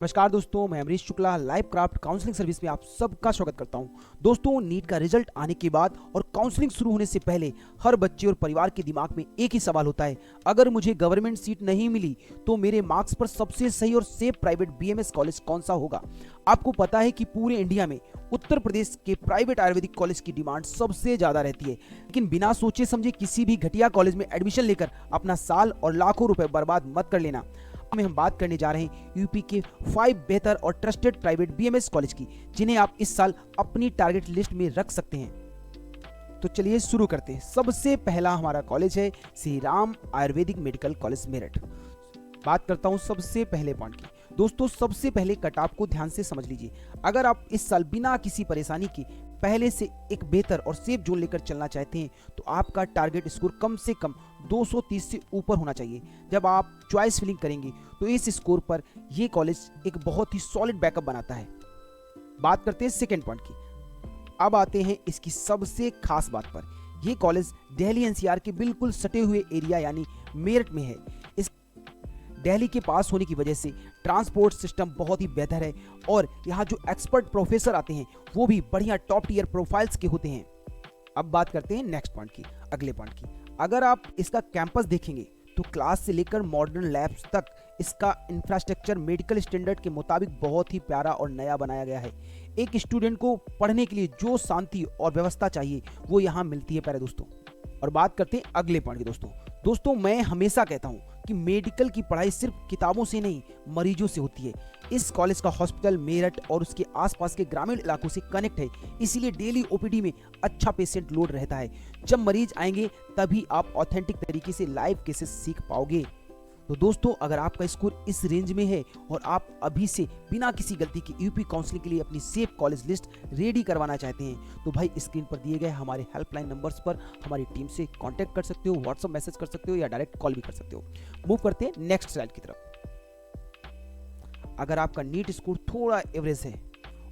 नमस्कार दोस्तों, मैं Amrish Shukla live craft counselling service में आप सबका स्वागत करता हूं। दोस्तों, नीट का रिजल्ट आने के बाद और काउंसलिंग शुरू होने से पहले हर बच्चे और परिवार के दिमाग में एक ही सवाल होता है, अगर मुझे गवर्नमेंट सीट नहीं मिली तो मेरे मार्क्स पर सबसे सही और सेफ प्राइवेट बीएमएस कॉलेज कौन सा होगा। आपको पता है कि पूरे इंडिया में उत्तर प्रदेश के प्राइवेट आयुर्वेदिक कॉलेज की डिमांड सबसे ज्यादा रहती है, लेकिन बिना सोचे समझे किसी भी घटिया कॉलेज में एडमिशन लेकर अपना साल और लाखों रुपए बर्बाद मत कर लेना। में हम बात करने जा रहे हैं यूपी के 5 बेहतर और ट्रस्टेड प्राइवेट बीएमएस कॉलेज की, जिन्हें आप इस साल अपनी टारगेट लिस्ट में रख सकते हैं। तो चलिए शुरू करते हैं। सबसे पहला हमारा कॉलेज है श्री राम आयुर्वेदिक मेडिकल कॉलेज मेरठ। बात करता हूं सबसे पहले पॉइंट की। दोस्तों, सबसे पहले कट ऑफ को ध्यान से समझ लीजिए। अगर आप इस साल बिना किसी परेशानी के पहले से एक बेहतर और सेफ जोन लेकर चलना चाहते हैं तो आपका टारगेट स्कोर कम से कम 230 से ऊपर होना चाहिए। जब आप चॉइस फिलिंग करेंगे तो इस स्कोर पर यह कॉलेज एक बहुत ही सॉलिड बैकअप बनाता है। बात करते हैं सेकेंड पॉइंट की। अब आते हैं इसकी सबसे खास बात पर। यह कॉलेज दिल्ली एनसीआर के बिल्कुल सटे हुए एरिया यानी मेरठ में है। इस दिल्ली के पास होने की वजह से ट्रांसपोर्ट सिस्टम बहुत ही बेहतर है और यहाँ जो एक्सपर्ट प्रोफेसर आते हैं वो भी बढ़िया टॉप टियर प्रोफाइल्स के होते हैं। अब बात करते हैं नेक्स्ट पॉइंट की, अगले पॉइंट की। अगर आप इसका कैंपस देखेंगे तो क्लास से लेकर मॉडर्न लैब्स तक इसका इंफ्रास्ट्रक्चर मेडिकल स्टैंडर्ड के मुताबिक बहुत ही प्यारा और नया बनाया गया है। एक स्टूडेंट को पढ़ने के लिए जो शांति और व्यवस्था चाहिए वो यहाँ मिलती है प्यारे दोस्तों। और बात करते हैं अगले पॉइंट की। दोस्तों मैं हमेशा कहता हूँ कि मेडिकल की पढ़ाई सिर्फ किताबों से नहीं, मरीजों से होती है। इस कॉलेज का हॉस्पिटल मेरठ और उसके आसपास के ग्रामीण इलाकों से कनेक्ट है, इसीलिए डेली ओपीडी में अच्छा पेशेंट लोड रहता है। जब मरीज आएंगे तभी आप ऑथेंटिक तरीके से लाइव केसेस सीख पाओगे। तो दोस्तों, अगर आपका स्कोर इस रेंज में है और आप अभी से बिना किसी गलती के यूपी काउंसलिंग के लिए अपनी सेफ कॉलेज लिस्ट रेडी करवाना चाहते हैं तो भाई स्क्रीन पर दिए गए हमारे हेल्पलाइन नंबर्स पर हमारी टीम से कांटेक्ट कर सकते हो, व्हाट्सएप मैसेज कर सकते हो या डायरेक्ट कॉल भी कर सकते हो। मूव करते हैं नेक्स्ट स्लाइड की तरफ। अगर आपका नीट स्कोर थोड़ा एवरेज है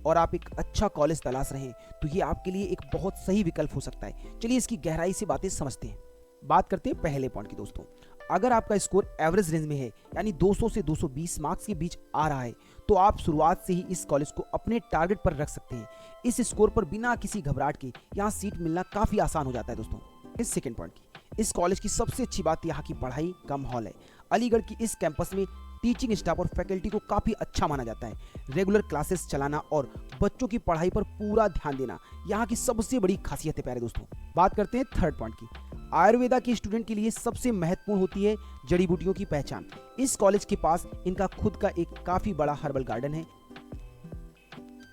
और आप एक अच्छा कॉलेज तलाश रहे हैं तो ये आपके लिए एक बहुत सही विकल्प हो सकता है। चलिए इसकी गहराई से बातें समझते हैं। बात करते हैं पहले पॉइंट की। दोस्तों, अगर आपका स्कोर एवरेज रेंज में है यानी 200 से 220 मार्क्स के बीच आ रहा है तो आप शुरुआत से ही इस कॉलेज को अपने टारगेट पर रख सकते हैं। इस स्कोर पर बिना किसी घबराहट के यहाँ सीट मिलना काफी आसान हो जाता है। दोस्तों, इस सेकंड पॉइंट की, इस कॉलेज की सबसे अच्छी बात यहाँ की पढ़ाई का माहौल है। अलीगढ़ की इस कैंपस में टीचिंग स्टाफ और फैकल्टी को काफी अच्छा माना जाता है। रेगुलर क्लासेस चलाना और बच्चों की पढ़ाई पर पूरा ध्यान देना यहाँ की सबसे बड़ी खासियत है प्यारे दोस्तों। बात करते हैं थर्ड पॉइंट की। आयुर्वेदा के स्टूडेंट के लिए सबसे महत्वपूर्ण होती है जड़ी बूटियों की पहचान। इस कॉलेज के पास इनका खुद का एक काफी बड़ा हर्बल गार्डन है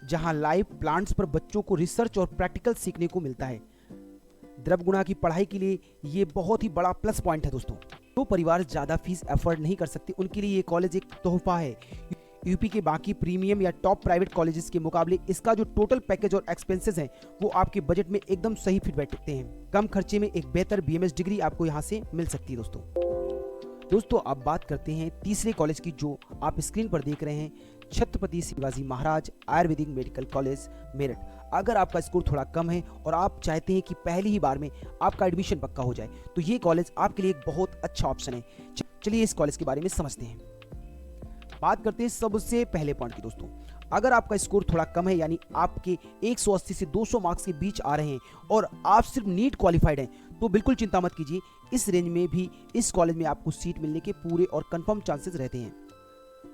जहां लाइव प्लांट्स पर बच्चों को रिसर्च और प्रैक्टिकल सीखने को मिलता है। द्रव गुणा की पढ़ाई के लिए ये बहुत ही बड़ा प्लस पॉइंट है दोस्तों। तो परिवार ज्यादा फीस अफोर्ड नहीं कर सकते उनके लिए ये कॉलेज एक तोहफा है। यूपी के बाकी प्रीमियम या टॉप प्राइवेट कॉलेजेस के मुकाबले इसका जो टोटल पैकेज और एक्सपेंसेस हैं वो आपके बजट में एकदम सही फिट बैठते हैं। कम खर्चे में एक बेहतर बीएमएस डिग्री आपको यहाँ से मिल सकती है। दोस्तों अब बात करते हैं तीसरे कॉलेज की, जो आप स्क्रीन पर देख रहे हैं, छत्रपति शिवाजी महाराज आयुर्वेदिक मेडिकल कॉलेज मेरठ। अगर आपका स्कोर थोड़ा कम है और आप चाहते हैं कि पहली ही बार में आपका एडमिशन पक्का हो जाए तो ये कॉलेज आपके लिए एक बहुत अच्छा ऑप्शन है। चलिए इस कॉलेज के बारे में समझते हैं। बात करते हैं सबसे पहले पॉइंट की। दोस्तों, अगर आपका स्कोर थोड़ा कम है यानी आपके 180 से 200 मार्क्स के बीच आ रहे हैं और आप सिर्फ नीट क्वालिफाइड हैं तो बिल्कुल चिंता मत कीजिए। इस रेंज में भी इस कॉलेज में आपको सीट मिलने के पूरे और कंफर्म चांसेस रहते हैं।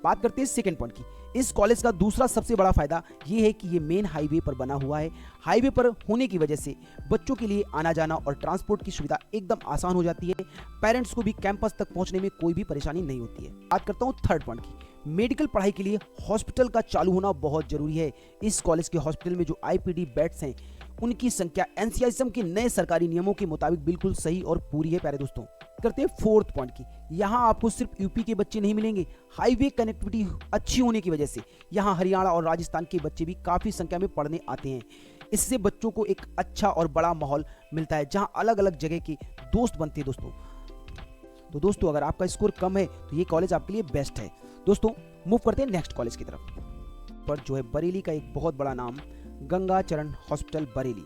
बात करते हैं सेकंड पॉइंट की। इस कॉलेज का दूसरा सबसे बड़ा फायदा ये है कि ये मेन हाईवे पर बना हुआ है। हाईवे पर होने की वजह से बच्चों के लिए आना जाना और ट्रांसपोर्ट की सुविधा एकदम आसान हो जाती है। पेरेंट्स को भी कैंपस तक पहुंचने में कोई भी परेशानी नहीं होती है। बात करता हूं थर्ड पॉइंट की। मेडिकल पढ़ाई के लिए हॉस्पिटल का चालू होना बहुत जरूरी है। इस कॉलेज के हॉस्पिटल में जो आईपीडी बेड्स हैं उनकी संख्या एनसीआईएसएम के नए सरकारी नियमों के मुताबिक बिल्कुल सही और पूरी है प्यारे दोस्तों। करते हैं फोर्थ पॉइंट की। यहाँ आपको सिर्फ यूपी के बच्चे नहीं मिलेंगे। हाईवे कनेक्टिविटी अच्छी होने की वजह से यहाँ हरियाणा और राजस्थान के बच्चे भी काफी संख्या में पढ़ने आते हैं। इससे बच्चों को एक अच्छा और बड़ा माहौल मिलता है जहाँ अलग अलग जगह के दोस्त बनते हैं दोस्तों। तो दोस्तों अगर आपका स्कोर कम है तो ये कॉलेज आपके लिए बेस्ट है। दोस्तों मूव करते हैं नेक्स्ट कॉलेज की तरफ पर, जो है बरेली का एक बहुत बड़ा नाम, गंगा चरण हॉस्पिटल बरेली।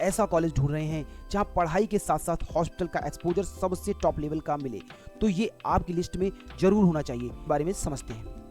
ऐसा कॉलेज ढूंढ रहे हैं जहां पढ़ाई के साथ साथ हॉस्पिटल का एक्सपोजर सबसे टॉप लेवल का मिले तो ये आपकी लिस्ट में जरूर होना चाहिए। बारे में समझते हैं।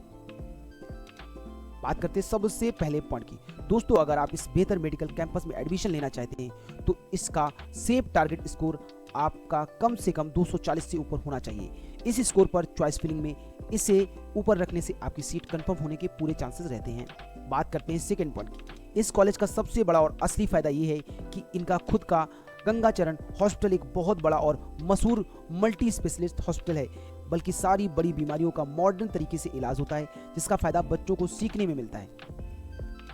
बात करते हैं सबसे पहले पॉइंट की। दोस्तों अगर आप इस बेहतर मेडिकल कैंपस में एडमिशन लेना चाहते हैं तो इसका सेफ टारगेट स्कोर आपका कम से कम 240 से ऊपर होना चाहिए। इस स्कोर पर चॉइस फिलिंग में इसे ऊपर रखने से आपकी सीट कंफर्म होने के पूरे चांसेस रहते हैं। बात करते हैं सेकंड पॉइंट की। इस कॉलेज का सबसे बड़ा और असली फायदा ये है कि इनका खुद का गंगाचरण हॉस्पिटल एक बहुत बड़ा और मशहूर मल्टी स्पेशलिस्ट हॉस्पिटल है, बल्कि सारी बड़ी बीमारियों का मॉडर्न तरीके से इलाज होता है, जिसका फायदा बच्चों को सीखने में मिलता है।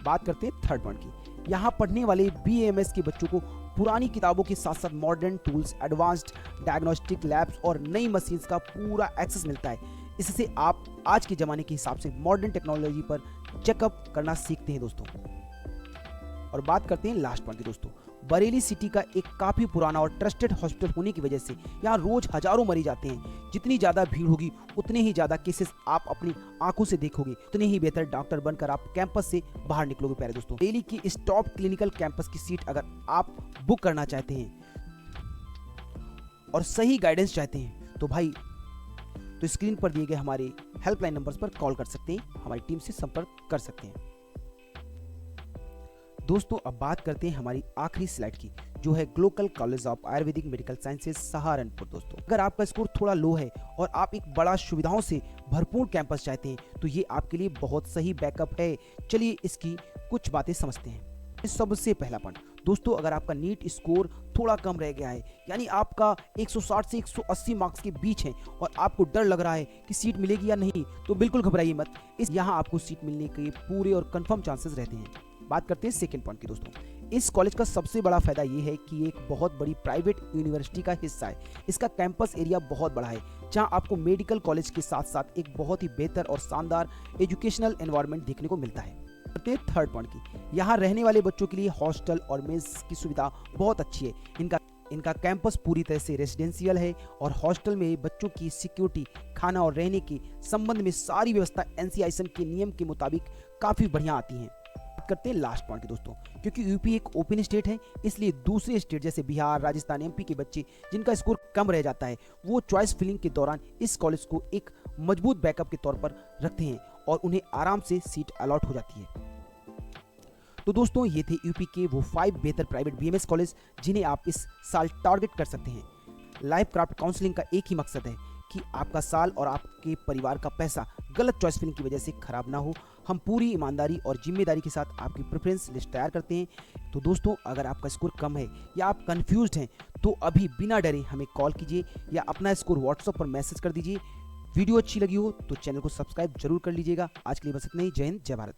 बात करते हैं थर्ड पॉइंट की। यहाँ पढ़ने वाले BAMS के बच्चों को पुरानी किताबों के साथ साथ modern tools, advanced diagnostic labs और नई मशीन्स का पूरा एक्सेस मिलता है। इससे आप आज के ज़माने के हिसाब से मॉडर्न टेक्नोलॉजी पर चेकअप करना सीखते हैं दोस्तों। और बात करते हैं लास्ट पॉइंट की दोस्तों। बरेली सिटी का एक काफ़ी पुराना और ट्रस्टेड हॉस्पिटल होने की वजह से यहाँ रोज हजारों मरीज आते हैं। जितनी ज़्यादा भीड़ होगी उतने ही ज़्यादा केसेस आप अपनी आंखों से देखोगे, उतने ही बेहतर डॉक्टर बनकर आप कैंपस से बाहर निकलोगे प्यारे दोस्तों। बरेली की इस टॉप क्लिनिकल कैंपस की सीट अगर आप बुक करना चाहते हैं और सही गाइडेंस चाहते हैं तो भाई तो स्क्रीन पर दिए गए हमारे हेल्पलाइन नंबर्स पर कॉल कर सकते हैं, हमारी टीम से संपर्क कर सकते हैं। दोस्तों अब बात करते हैं हमारी आखिरी स्लाइड की, जो है global college of Ayurvedic medical sciences Saharanpur. दोस्तों अगर आपका स्कोर थोड़ा लो है और आप एक बड़ा सुविधाओं से भरपूर कैंपस चाहते हैं तो ये आपके लिए बहुत सही बैकअप है। चलिए इसकी कुछ बातें समझते हैं। सबसे पहला पॉइंट दोस्तों, अगर आपका नीट स्कोर थोड़ा कम रह गया है, यानी आपका 160 से 180 मार्क्स के बीच है और आपको डर लग रहा है कि सीट मिलेगी या नहीं, तो बिल्कुल घबराइए मत। यहाँ आपको सीट मिलने के पूरे और कंफर्म चांसेस रहते हैं। बात करते हैं सेकंड पॉइंट की दोस्तों। इस कॉलेज का सबसे बड़ा फायदा ये है कि एक बहुत बड़ी प्राइवेट यूनिवर्सिटी का हिस्सा है। इसका कैंपस एरिया बहुत बड़ा है, जहां आपको मेडिकल कॉलेज के साथ साथ एक बहुत ही बेहतर और शानदार एजुकेशनल एनवायरनमेंट देखने को मिलता है। थर्ड पॉइंट की, यहाँ रहने वाले बच्चों के लिए हॉस्टल और मेस की सुविधा बहुत अच्छी है। इनका कैंपस पूरी तरह से रेजिडेंशियल है और हॉस्टल में बच्चों की सिक्योरिटी, खाना और रहने के संबंध में सारी व्यवस्था NCISN के नियम के मुताबिक काफ़ी बढ़िया आती हैं। करते हैं लास्ट पॉइंट की दोस्तों। क्योंकि यूपी एक ओपन स्टेट है, इसलिए दूसरे स्टेट जैसे बिहार, राजस्थान, MP के बच्चे जिनका स्कोर कम रह जाता है, वो चॉइस फिलिंग के दौरान इस कॉलेज को एक मजबूत बैकअप के तौर पर रखते हैं और उन्हें आराम से सीट अलॉट हो जाती है। तो दोस्तों ये थे यूपी के वो 5 बेहतर प्राइवेट BMS कॉलेज जिन्हें आप इस साल टारगेट कर सकते हैं। लाइफ क्राफ्ट काउंसलिंग का एक ही मकसद है कि आपका साल और आपके परिवार का पैसा गलत चॉइस फिलिंग की वजह से खराब ना हो। हम पूरी ईमानदारी और जिम्मेदारी के साथ आपकी प्रेफरेंस लिस्ट तैयार करते हैं। तो दोस्तों अगर आपका स्कोर कम है या आप कंफ्यूज्ड हैं तो अभी बिना डरे हमें कॉल कीजिए या अपना स्कोर WhatsApp पर मैसेज कर दीजिए। वीडियो अच्छी लगी हो तो चैनल को सब्सक्राइब जरूर कर लीजिएगा। आज के लिए बस इतना ही। जय हिंद, जय भारत।